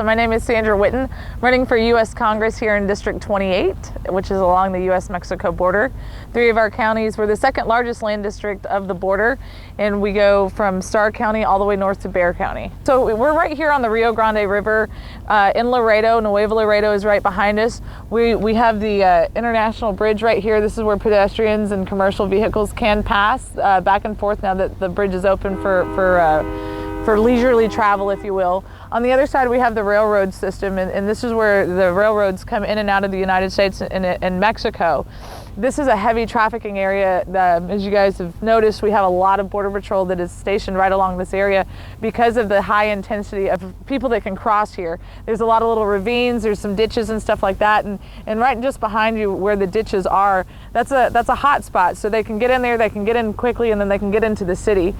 So my name is Sandra Witten, running for U.S. Congress here in District 28, which is along the U.S.-Mexico border. 3 of our counties, we're the second largest land district of the border, and we go from Starr County all the way north to Bexar County. So we're right here on the Rio Grande River in Laredo. Nuevo Laredo is right behind us. We have the International Bridge right here. This is where pedestrians and commercial vehicles can pass back and forth now that the bridge is open for leisurely travel, if you will. On the other side, we have the railroad system, and this is where the railroads come in and out of the United States and Mexico. This is a heavy trafficking area. As you guys have noticed, we have a lot of Border Patrol that is stationed right along this area because of the high intensity of people that can cross here. There's a lot of little ravines, there's some ditches and stuff like that, and right just behind you where the ditches are, that's a hot spot. So they can get in there, they can get in quickly, and then they can get into the city.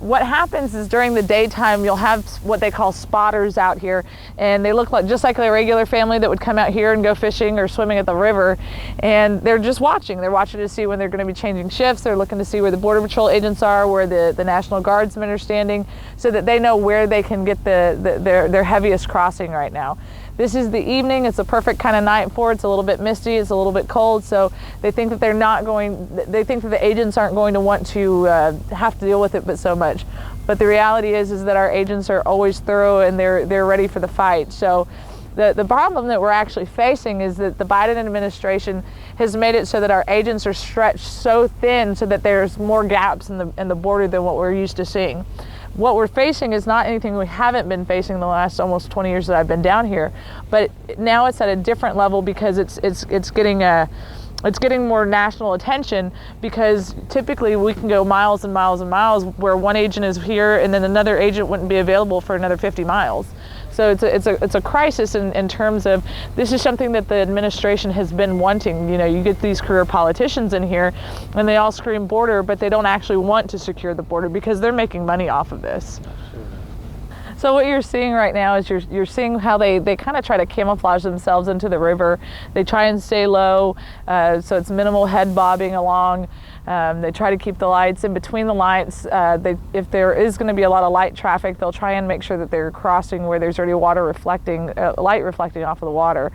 What happens is during the daytime, you'll have what they call spotters out here, and they look just like a regular family that would come out here and go fishing or swimming at the river, and they're just watching. They're watching to see when they're going to be changing shifts. They're looking to see where the Border Patrol agents are, where the National Guardsmen are standing, so that they know where they can get their heaviest crossing right now. This is the evening. It's a perfect kind of night for it. It's a little bit misty. It's a little bit cold. So they think that they think that the agents aren't going to want to have to deal with it but so much. But the reality is that our agents are always thorough and they're ready for the fight. So the problem that we're actually facing is that the Biden administration has made it so that our agents are stretched so thin so that there's more gaps in the border than what we're used to seeing. What we're facing is not anything we haven't been facing the last almost 20 years that I've been down here, but now it's at a different level because it's getting more national attention, because typically we can go miles and miles and miles where one agent is here and then another agent wouldn't be available for another 50 miles. So it's a crisis in terms of this is something that the administration has been wanting. You know, you get these career politicians in here and they all scream border, but they don't actually want to secure the border because they're making money off of this. So what you're seeing right now is you're seeing how they kind of try to camouflage themselves into the river. They try and stay low, so it's minimal head bobbing along. They try to keep the lights in between the lights. If there is going to be a lot of light traffic, they'll try and make sure that they're crossing where there's already light reflecting off of the water.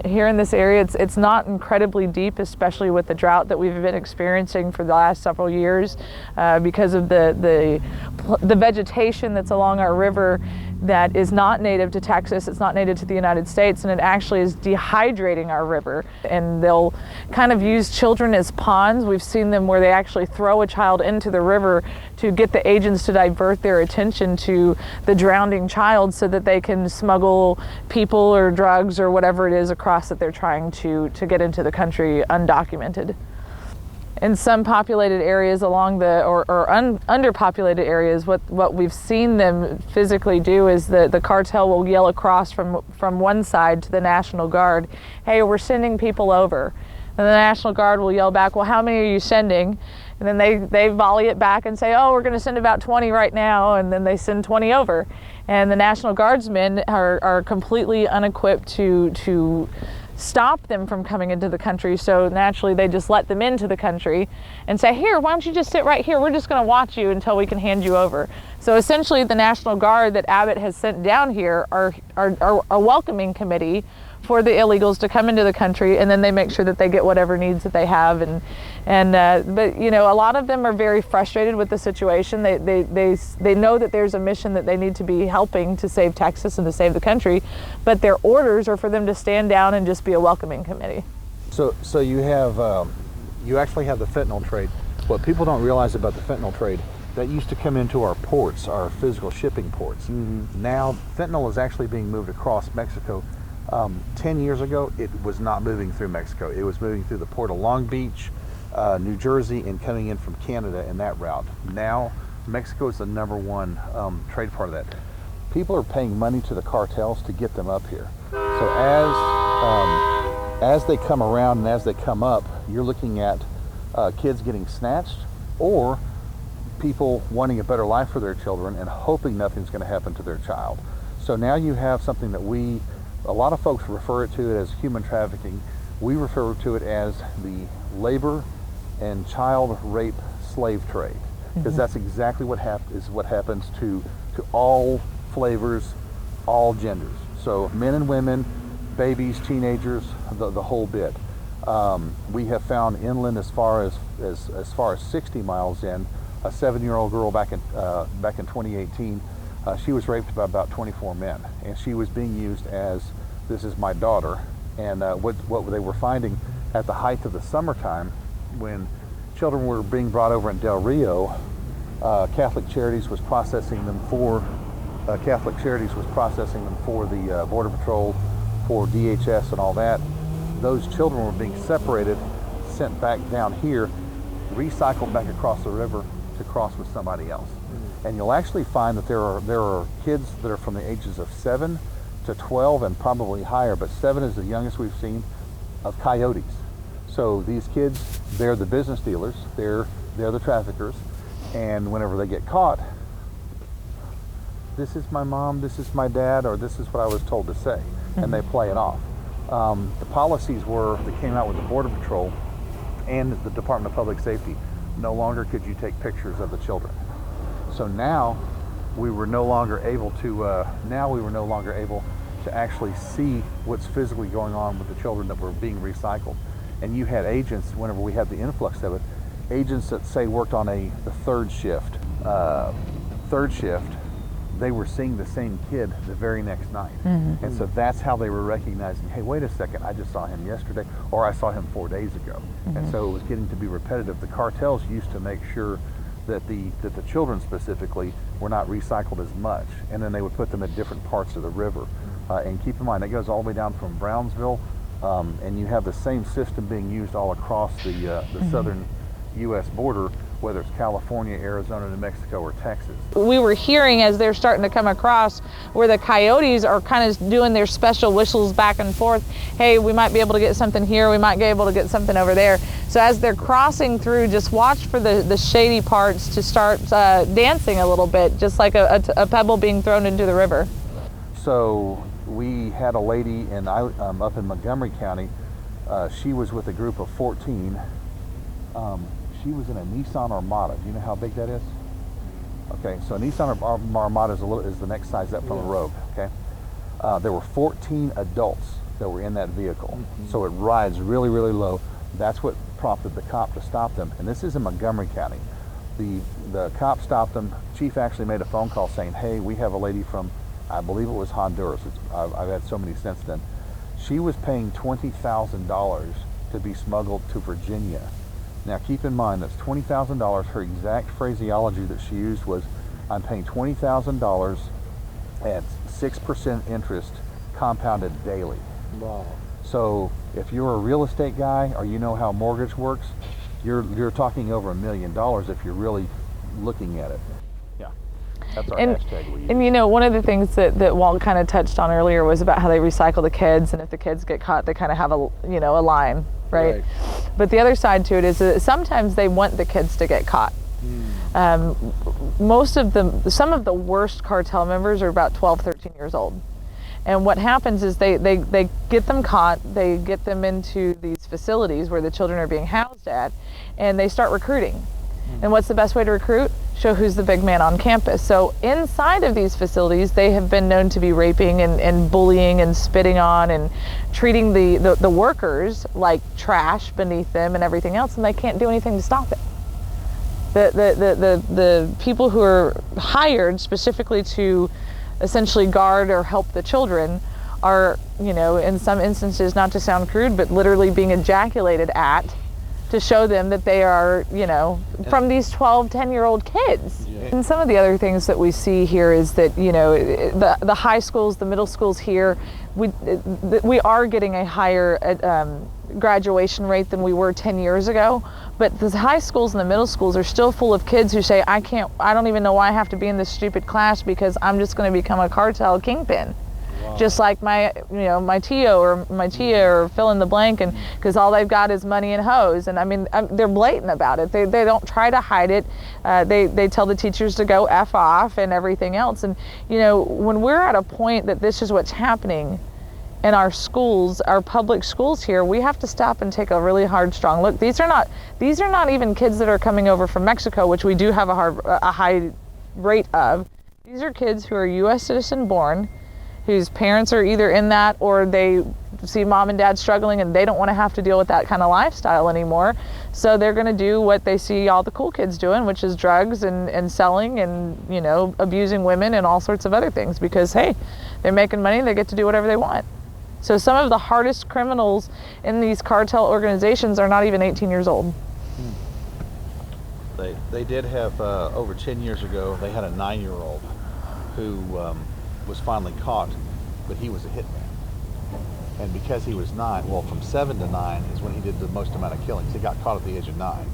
Here in this area, it's not incredibly deep, especially with the drought that we've been experiencing for the last several years, because of the vegetation that's along our river that is not native to Texas. It's not native to the United States, and it actually is dehydrating our river. And they'll kind of use children as pawns. We've seen them where they actually throw a child into the river to get the agents to divert their attention to the drowning child so that they can smuggle people or drugs or whatever it is across that they're trying to get into the country undocumented. In some populated areas along underpopulated areas, what we've seen them physically do is the cartel will yell across from one side to the National Guard, "Hey, we're sending people over." And the National Guard will yell back, "Well, how many are you sending?" And then they volley it back and say, "Oh, we're going to send about 20 right now," and then they send 20 over. And the National Guardsmen are completely unequipped to stop them from coming into the country, so naturally they just let them into the country and say, "Here, why don't you just sit right here? We're just going to watch you until we can hand you over." So essentially the National Guard that Abbott has sent down here are a welcoming committee for the illegals to come into the country, and then they make sure that they get whatever needs that they have. But you know, a lot of them are very frustrated with the situation. They know that there's a mission that they need to be helping to save Texas and to save the country, but their orders are for them to stand down and just be a welcoming committee. So you have you actually have the fentanyl trade. What people don't realize about the fentanyl trade, that used to come into our ports, our physical shipping ports. Now fentanyl is actually being moved across Mexico. 10 years ago, it was not moving through Mexico. It was moving through the port of Long Beach, New Jersey, and coming in from Canada in that route. Now, Mexico is the #1 trade part of that. People are paying money to the cartels to get them up here. So as they come around and as they come up, you're looking at kids getting snatched, or people wanting a better life for their children and hoping nothing's going to happen to their child. So now you have something that a lot of folks refer to it as human trafficking. We refer to it as the labor and child rape slave trade, because that's exactly what happens to all flavors all genders. So men and women, babies, teenagers, the whole bit. We have found inland as far as 60 miles in, a 7-year-old girl back in 2018. She was raped by about 24 men, and she was being used as, this is my daughter. And what they were finding at the height of the summertime, when children were being brought over in Del Rio, Catholic Charities was processing them for the Border Patrol, for DHS and all that. Those children were being separated, sent back down here, recycled back across the river to cross with somebody else. And you'll actually find that there are kids that are from the ages of 7 to 12 and probably higher, but 7 is the youngest we've seen, of coyotes. So these kids, they're the business dealers, they're the traffickers, and whenever they get caught, this is my mom, this is my dad, or this is what I was told to say, and they play it off. The policies that came out with the Border Patrol and the Department of Public Safety, no longer could you take pictures of the children. So now we were no longer able to actually see what's physically going on with the children that were being recycled. And you had agents, whenever we had the influx of it, agents that say worked on the third shift, they were seeing the same kid the very next night. And so that's how they were recognizing, hey, wait a second, I just saw him yesterday, or I saw him 4 days ago. And so it was getting to be repetitive. The cartels used to make sure that the children specifically were not recycled as much, and then they would put them at different parts of the river. And keep in mind, that goes all the way down from Brownsville, and you have the same system being used all across the southern U.S. border, whether it's California, Arizona, New Mexico, or Texas. We were hearing, as they're starting to come across, where the coyotes are kind of doing their special whistles back and forth. Hey, we might be able to get something here, we might be able to get something over there. So as they're crossing through, just watch for the shady parts to start dancing a little bit, just like a pebble being thrown into the river. So we had a lady up in Montgomery County. She was with a group of 14. She was in a Nissan Armada. Do you know how big that is? Okay, so a Nissan Armada is the next size up from a Rogue. Okay, there were 14 adults that were in that vehicle, so it rides really, really low. That's what prompted the cop to stop them. And this is in Montgomery County. The cop stopped them. Chief actually made a phone call saying, "Hey, we have a lady from, I believe it was Honduras. I've had so many since then. She was paying $20,000 to be smuggled to Virginia." Now keep in mind, that's $20,000. Her exact phraseology that she used was, "I'm paying $20,000 at 6% interest compounded daily." Wow. So if you're a real estate guy or you know how mortgage works, you're talking over $1 million if you're really looking at it. Yeah, that's our hashtag we use. And you know, one of the things that Walt kind of touched on earlier was about how they recycle the kids, and if the kids get caught, they kind of have a line. Right? But the other side to it is that sometimes they want the kids to get caught. Some of the worst cartel members are about 12, 13 years old. And what happens is they get them caught, they get them into these facilities where the children are being housed at, and they start recruiting. And what's the best way to recruit? Show who's the big man on campus. So inside of these facilities, they have been known to be raping and bullying and spitting on and treating the workers like trash beneath them and everything else, and they can't do anything to stop it. The people who are hired specifically to essentially guard or help the children are, in some instances, not to sound crude, but literally being ejaculated at, to show them that they are, from these 12, 10-year-old kids. Yeah. And some of the other things that we see here is that, the high schools, the middle schools here, we are getting a higher graduation rate than we were 10 years ago. But the high schools and the middle schools are still full of kids who say, I don't even know why I have to be in this stupid class because I'm just going to become a cartel kingpin. Wow. Just like my Tio or my Tia or fill in the blank, and because all they've got is money and hoes. And I mean, they're blatant about it. They don't try to hide it. They tell the teachers to go F off and everything else. And when we're at a point that this is what's happening in our schools, our public schools here, we have to stop and take a really hard, strong look. These are not even kids that are coming over from Mexico, which we do have a high rate of. These are kids who are U.S. citizen born, whose parents are either in that, or they see mom and dad struggling and they don't want to have to deal with that kind of lifestyle anymore. So they're going to do what they see all the cool kids doing, which is drugs and selling and, you know, abusing women and all sorts of other things, because hey, they're making money, they get to do whatever they want. So some of the hardest criminals in these cartel organizations are not even 18 years old. They did have, over 10 years ago, they had a 9-year-old who was finally caught, but he was a hitman. And because he was 9, well, from 7 to 9 is when he did the most amount of killings. He got caught at the age of 9.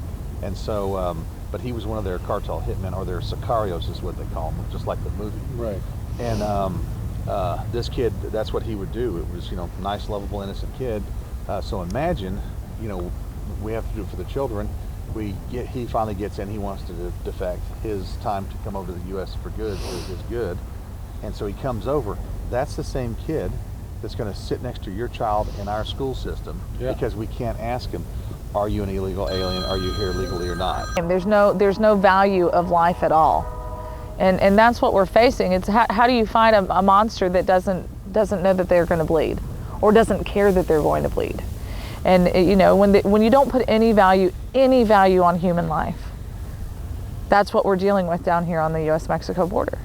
And so, but he was one of their cartel hitmen, or their sicarios is what they call them, just like the movie. Right. And this kid, that's what he would do. It was, you know, nice, lovable, innocent kid. So imagine, you know, we have to do it for the children. He finally gets in, he wants to defect. His time to come over to the U.S. for good is good. And so he comes over. That's the same kid that's going to sit next to your child in our school system, because we can't ask him, are you an illegal alien? Are you here legally or not? And there's no value of life at all. And that's what we're facing. It's how do you find a monster that doesn't know that they're going to bleed, or doesn't care that they're going to bleed? And you know, when you don't put any value on human life, that's what we're dealing with down here on the U.S.-Mexico border.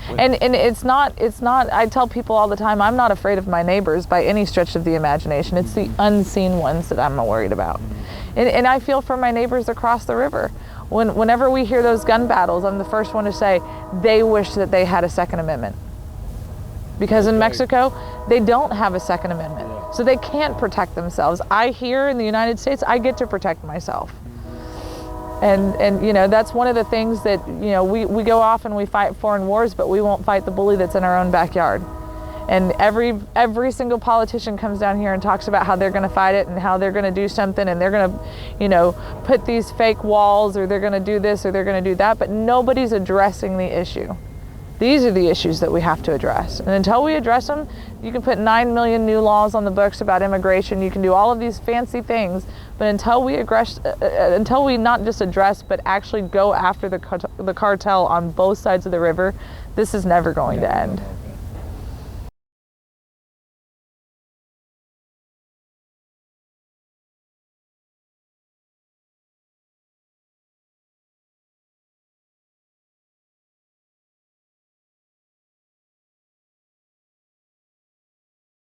And it's not, I tell people all the time, I'm not afraid of my neighbors by any stretch of the imagination. It's the unseen ones that I'm worried about. And I feel for my neighbors across the river. Whenever we hear those gun battles, I'm the first one to say, they wish that they had a Second Amendment. Because in Mexico, they don't have a Second Amendment. So they can't protect themselves. Here in the United States, I get to protect myself. And you know, that's one of the things that, you know, we go off and we fight foreign wars, but we won't fight the bully that's in our own backyard. And every single politician comes down here and talks about how they're going to fight it and how they're going to do something, and they're going to, you know, put these fake walls, or they're going to do this, or they're going to do that, but nobody's addressing the issue. These are the issues that we have to address. And until we address them, you can put 9 million new laws on the books about immigration, you can do all of these fancy things, but until we not just address, but actually go after the cartel on both sides of the river, this is never going to end.